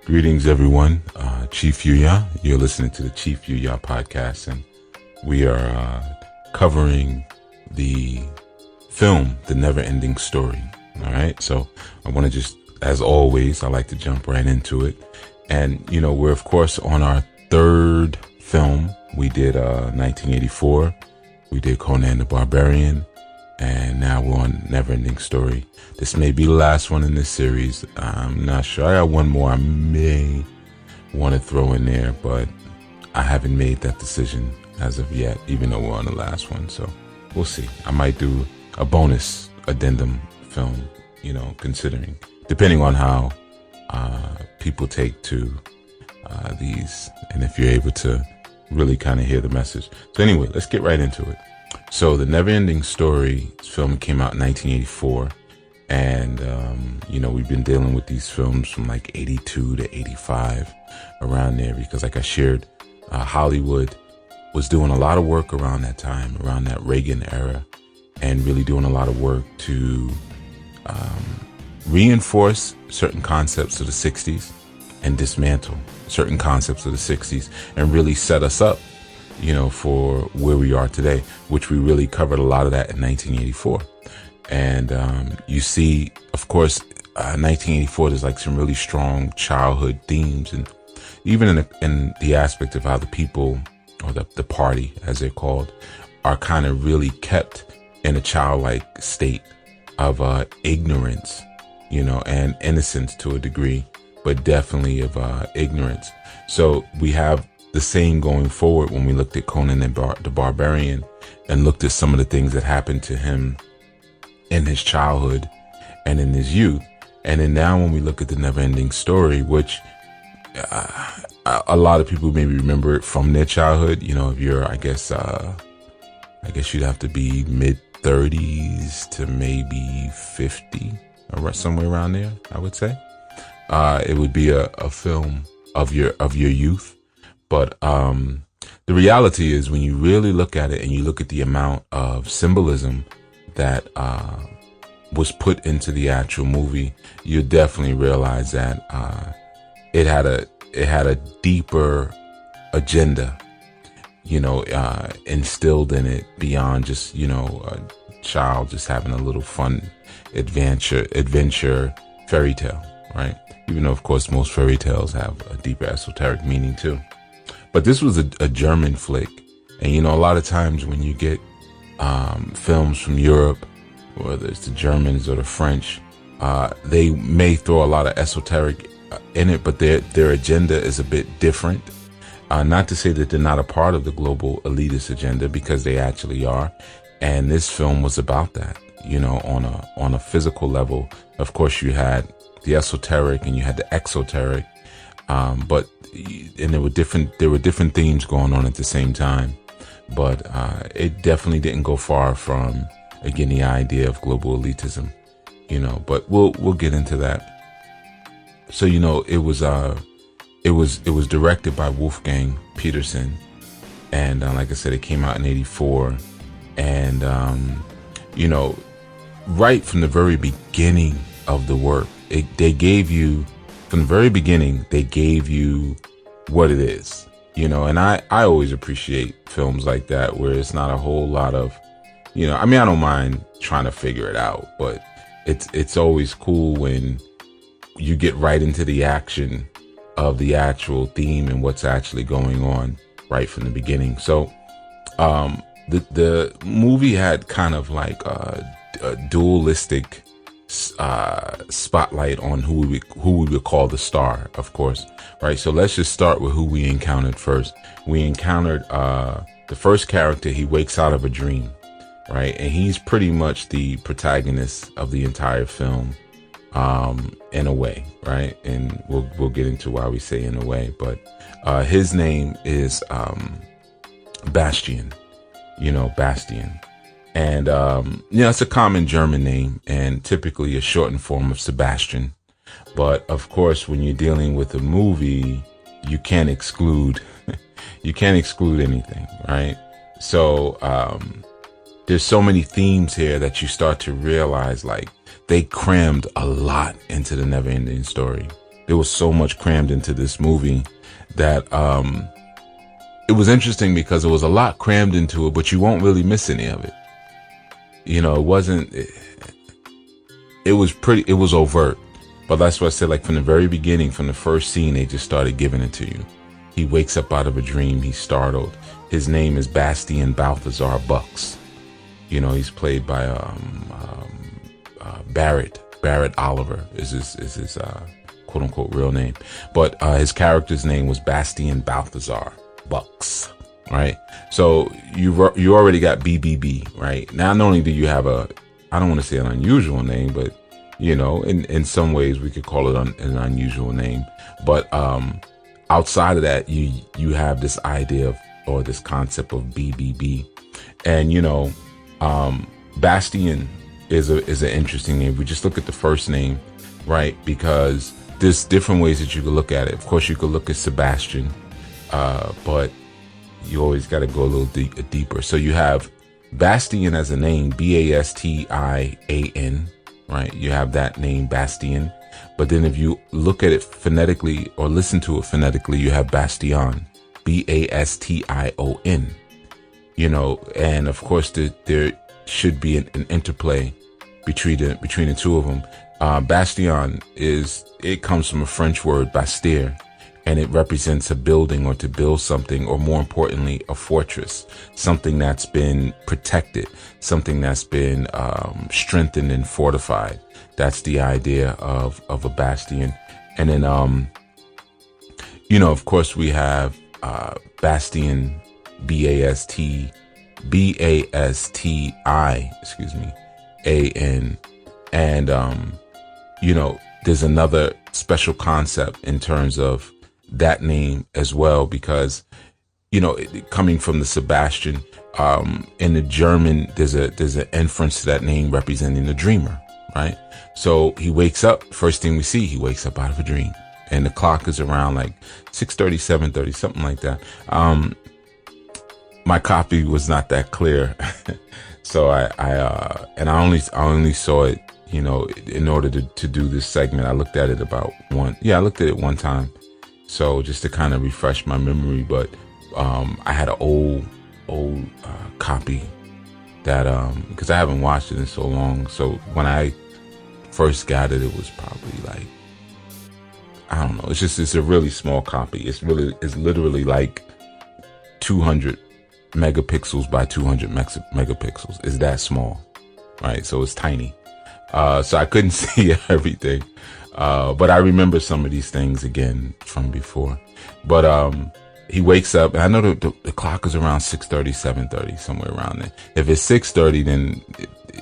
Greetings, everyone. Chief Yuya. You're listening to the Chief Yuya podcast, and we are covering the film, The Never Ending Story. All right. So I want to just, as always, I like to jump right into it. And, we're, of course, on our third film. We did 1984. We did Conan the Barbarian. And now we're on Never Ending Story. This may be the last one in this series. I'm not sure. I got one more I may want to throw in there, but I haven't made that decision as of yet, even though we're on the last one. So we'll see. I might do a bonus addendum film, considering, depending on how people take to these, and if you're able to really kind of hear the message. So anyway, let's get right into it. So the Never Ending Story film came out in 1984. And, we've been dealing with these films from like 82 to 85 around there, because like I shared, Hollywood was doing a lot of work around that time, around that Reagan era, and really doing a lot of work to reinforce certain concepts of the 60s and dismantle certain concepts of the 60s and really set us up, for where we are today, which we really covered a lot of that in 1984. And you see, of course, 1984, there's like some really strong childhood themes, and even in the aspect of how the people, or the party, as they're called, are kind of really kept in a childlike state of ignorance, and innocence to a degree, but definitely of ignorance. So we have the same going forward when we looked at Conan the Barbarian and looked at some of the things that happened to him in his childhood and in his youth. And then now when we look at The Never Ending Story, which a lot of people maybe remember it from their childhood, if you're, I guess you'd have to be mid 30s to maybe 50 or somewhere around there, I would say. It would be a film of your youth. But the reality is, when you really look at it and you look at the amount of symbolism that was put into the actual movie, you definitely realize that it had a deeper agenda, instilled in it beyond just a child just having a little fun adventure fairy tale, right? Even though, of course, most fairy tales have a deeper esoteric meaning too. But this was a German flick, and a lot of times when you get films from Europe, whether it's the Germans or the French, they may throw a lot of esoteric in it, but their agenda is a bit different. Not to say that they're not a part of the global elitist agenda, because they actually are. And this film was about that, on a physical level. Of course, you had the esoteric and you had the exoteric, but there were different themes going on at the same time. But it definitely didn't go far from, again, the idea of global elitism, but we'll get into that. So, it was directed by Wolfgang Petersen. And like I said, it came out in 84. And, right from the very beginning of the work, from the very beginning, they gave you what it is. And I always appreciate films like that, where it's not a whole lot of, I don't mind trying to figure it out, but it's always cool when you get right into the action of the actual theme and what's actually going on right from the beginning. So, the movie had kind of like a dualistic spotlight on who we would call the star, of course, right? So let's just start with who we encountered first. We encountered the first character. He wakes out of a dream, right? And he's pretty much the protagonist of the entire film, in a way, right? And we'll get into why we say in a way, but his name is Bastian, Bastian. And, it's a common German name and typically a shortened form of Sebastian. But of course, when you're dealing with a movie, you can't exclude anything, right? So, there's so many themes here that you start to realize, like, they crammed a lot into the Never Ending Story. There was so much crammed into this movie that it was interesting because there was a lot crammed into it, but you won't really miss any of it. You know, it was overt. But that's what I said, like from the very beginning, from the first scene, they just started giving it to you. He wakes up out of a dream. He's startled. His name is Bastian Balthazar Bucks. You know, he's played by Barrett Oliver is his quote unquote real name. But his character's name was Bastian Balthazar Bucks. Right. So you already got BBB. Right. Not only do you have I don't want to say an unusual name, but you know, in some ways we could call it an unusual name. But outside of that, you have this idea of, or this concept of BBB. And, you know, Bastian is an interesting name. We just look at the first name, right? Because there's different ways that you could look at it. Of course, you could look at Sebastian, but you always got to go a little deeper. So you have Bastian as a name, Bastian, right? You have that name, Bastian. But then if you look at it phonetically or listen to it phonetically, you have Bastion, Bastion, you know, and of course there should be an interplay between the two of them. Bastion it comes from a French word, Bastille, and it represents a building or to build something, or more importantly, a fortress, something that's been protected, something that's been strengthened and fortified. That's the idea of a bastion. And then, you know, of course, we have Bastion, Basti, excuse me, AN. And, you know, there's another special concept in terms of that name as well, because, you know, coming from the Sebastian, in the German, there's an inference to that name representing the dreamer, right? So he wakes up, first thing we see, he wakes up out of a dream, and the clock is around like 6:30, 7:30, something like that. My copy was not that clear. So I only saw it, you know, in order to do this segment. I looked at it I looked at it one time. So just to kind of refresh my memory, but I had an old copy that because I haven't watched it in so long. So when I first got it, it was probably like, I don't know. It's a really small copy. It's literally like 200 megapixels by 200 megapixels. It's that small, right? So it's tiny. So I couldn't see everything. But I remember some of these things again from before. But he wakes up, and I know the clock is around 6:30, 7:30, somewhere around there. If it's 6:30, then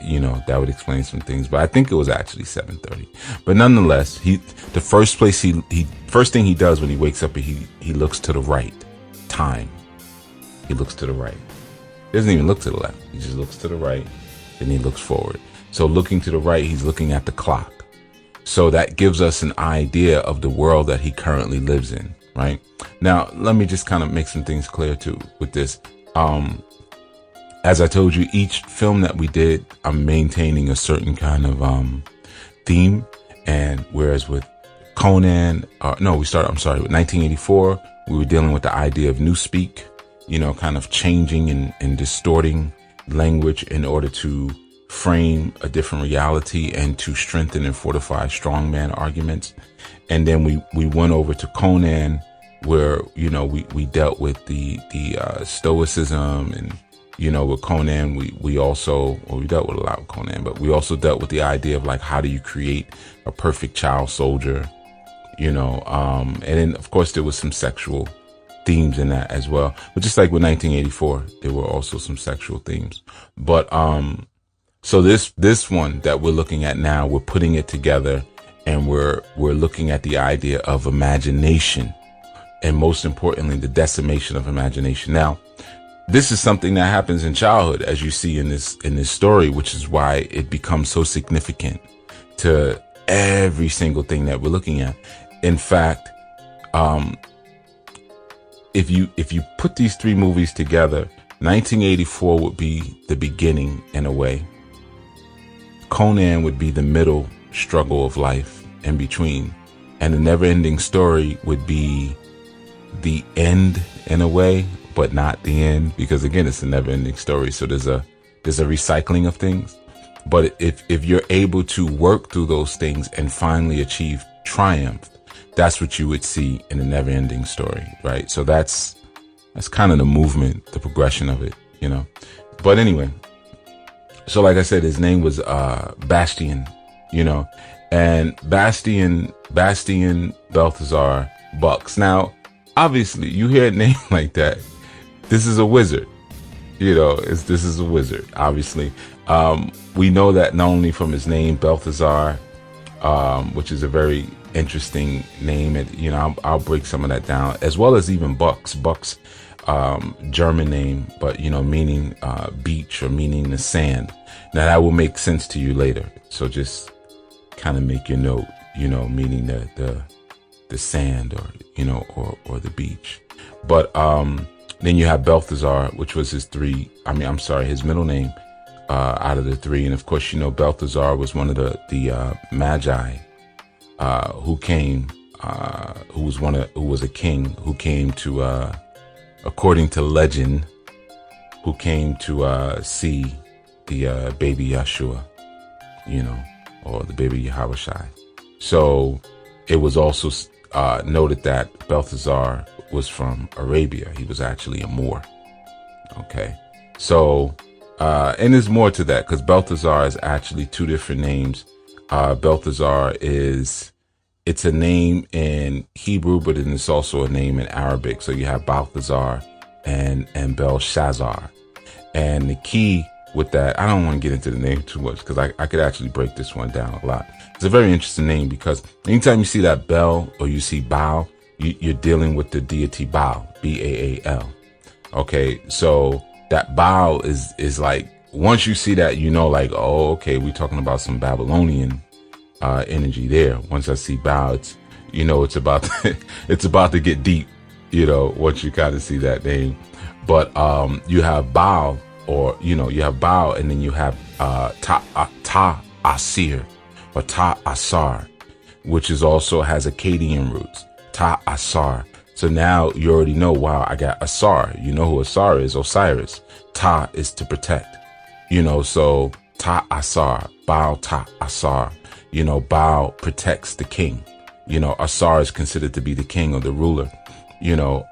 you know, that would explain some things. But I think it was actually 7:30. But nonetheless, the first thing he does when he wakes up, he looks to the right. Time. He looks to the right. He doesn't even look to the left. He just looks to the right, then he looks forward. So looking to the right, he's looking at the clock. So that gives us an idea of the world that he currently lives in, right? Now, let me just kind of make some things clear too with this. As I told you, each film that we did, I'm maintaining a certain kind of theme. And whereas with Conan, with 1984, we were dealing with the idea of newspeak, you know, kind of changing and distorting language in order to frame a different reality and to strengthen and fortify strongman arguments. And then we went over to Conan, where, you know, we dealt with the stoicism, and, you know, with Conan, we dealt with a lot with Conan, but we also dealt with the idea of like, how do you create a perfect child soldier, you know, and then of course there was some sexual themes in that as well. But just like with 1984, there were also some sexual themes. But so this one that we're looking at now, we're putting it together, and we're looking at the idea of imagination, and most importantly, the decimation of imagination. Now, this is something that happens in childhood, as you see in this story, which is why it becomes so significant to every single thing that we're looking at. In fact, if you put these three movies together, 1984 would be the beginning in a way. Conan would be the middle struggle of life in between. And the never ending story would be the end in a way, but not the end, because again, it's a never ending story. So there's a recycling of things. But if you're able to work through those things and finally achieve triumph, that's what you would see in a never ending story, right? So that's kind of the movement, the progression of it, you know. But anyway, so like I said, his name was Bastian, you know, and Bastian Balthazar Bucks. Now, obviously, you hear a name like that, this is a wizard, you know. This is a wizard, obviously. We know that not only from his name, Balthazar, which is a very interesting name, and you know, I'll break some of that down, as well as even Bucks, German name, but you know, meaning beach or meaning the sand. Now that will make sense to you later, so just kind of make your note, you know, meaning the sand, or you know, or the beach. But then you have Balthazar, which was his middle name out of the three. And of course, you know, Balthazar was one of the magi who came, who was a king who came to, according to legend, who came to see the baby Yeshua, you know, or the baby Yahushua. So it was also noted that Balthazar was from Arabia. He was actually a Moor. Okay, so and there's more to that, because Balthazar is actually two different names. Balthazar it's a name in Hebrew, but it's also a name in Arabic. So you have Balthazar and Belshazzar. And the key with that, I don't want to get into the name too much, because I could actually break this one down a lot. It's a very interesting name, because anytime you see that Bel or you see Baal, you're dealing with the deity Baal, Baal. Okay, so that Baal is like, once you see that, you know, like, oh, okay, we're talking about some Babylonian energy there. Once I see Baal, it's, you know, it's about to get deep, you know, once you kind of see that name. But you have Baal, or you know, you have Baal, and then you have Ta Asir or Ta Asar, which is also has Akkadian roots. Ta Asar. So now you already know, wow, I got Asar. You know who Asar is? Osiris. Ta is to protect. You know, so Ta Asar, Baal Ta Asar. You know, Baal protects the king. You know, Asar is considered to be the king or the ruler. You know,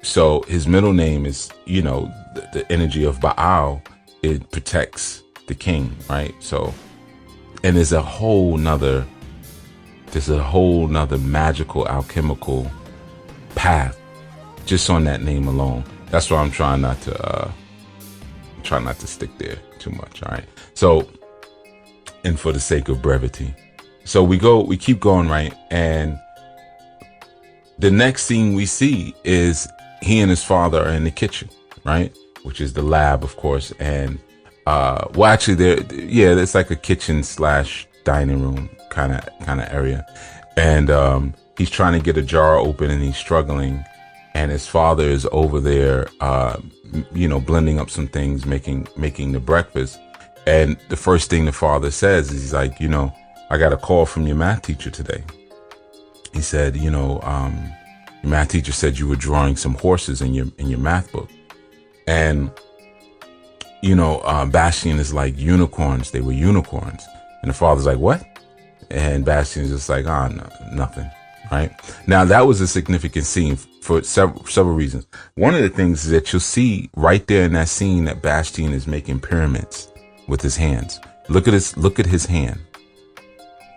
so his middle name is, you know, the energy of Baal. It protects the king, right? So, and there's a whole nother magical, alchemical path just on that name alone. That's why I'm trying not to stick there too much. All right. So, and for the sake of brevity, so we keep going, right? And the next scene we see is he and his father are in the kitchen, right? Which is the lab, of course. And well, actually, it's like a kitchen / dining room kind of area. And he's trying to get a jar open, and he's struggling. And his father is over there, you know, blending up some things, making the breakfast. And the first thing the father says is, he's like, you know, I got a call from your math teacher today. He said, you know, your math teacher said you were drawing some horses in your math book. And, you know, Bastian is like, unicorns. They were unicorns. And the father's like, what? And Bastian's just like, no, nothing. Right. Now, that was a significant scene for several reasons. One of the things is that you'll see right there in that scene that Bastian is making pyramids with his hands. Look at his hand.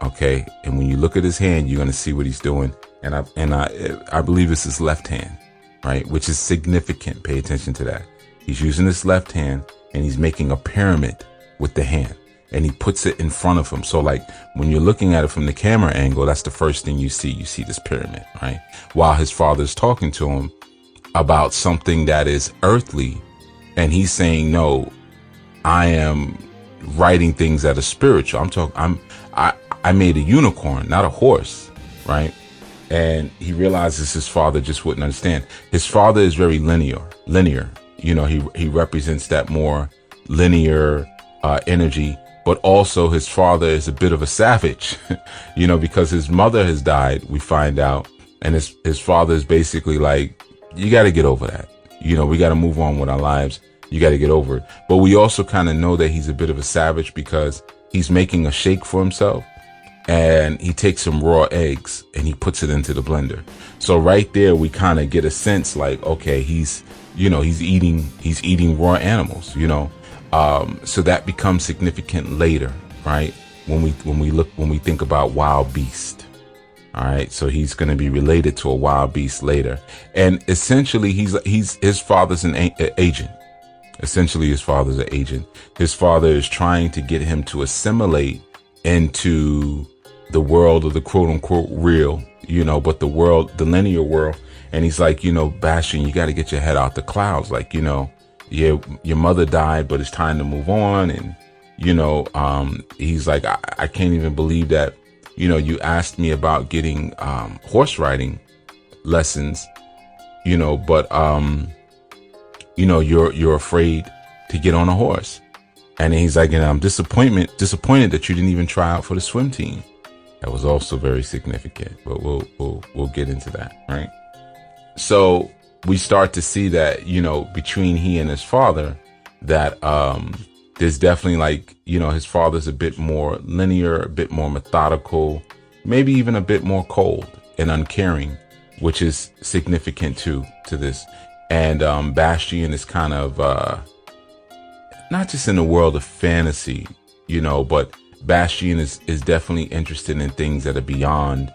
Okay. And when you look at his hand, you're going to see what he's doing. And I believe it's his left hand, right? Which is significant. Pay attention to that. He's using his left hand, and he's making a pyramid with the hand, and he puts it in front of him. So like when you're looking at it from the camera angle, that's the first thing you see. You see this pyramid, right? While his father's talking to him about something that is earthly, and he's saying, no, I am writing things that are spiritual. I made a unicorn, not a horse, right? And he realizes his father just wouldn't understand. His father is very linear. You know, he represents that more linear energy. but also his father is a bit of a savage, because his mother has died, we find out. And his father is basically like, you got to get over that. We got to move on with our lives. You got to get over it. But we also kind of know that he's a bit of a savage because he's making a shake for himself, and he takes some raw eggs and he puts it into the blender. So right there, we kind of get a sense like, okay, he's eating raw animals, so that becomes significant later, right? When we think about wild beast. All right. So he's going to be related to a wild beast later. And essentially his father's an agent. Essentially his father's an agent. His father is trying to get him to assimilate into the world of the quote unquote real, but the linear world. And he's like, Bastion, you got to get your head out the clouds. Like, your mother died, but it's time to move on. And, he's like, I can't even believe that, you asked me about getting horse riding lessons, but, you're afraid to get on a horse. And then he's like, and I'm disappointed that you didn't even try out for the swim team. That was also very significant, but we'll get into that, right? So we start to see that, between he and his father, that there's definitely like, his father's a bit more linear, a bit more methodical, maybe even a bit more cold and uncaring, which is significant to this. And Bastion is kind of not just in the world of fantasy, but Bastion is definitely interested in things that are beyond,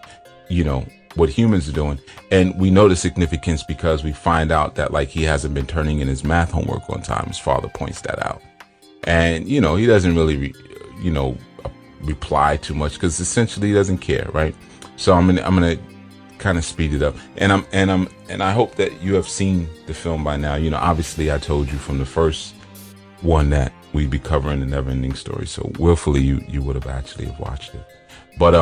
what humans are doing. And we know the significance because we find out that like he hasn't been turning in his math homework on time. His father points that out. And, he doesn't really, reply too much because essentially he doesn't care. Right. So I'm going to kind of speed it up. And I hope that you have seen the film by now. Obviously I told you from the first one that we'd be covering the never ending story. So willfully you would have actually watched it. But,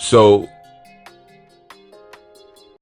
so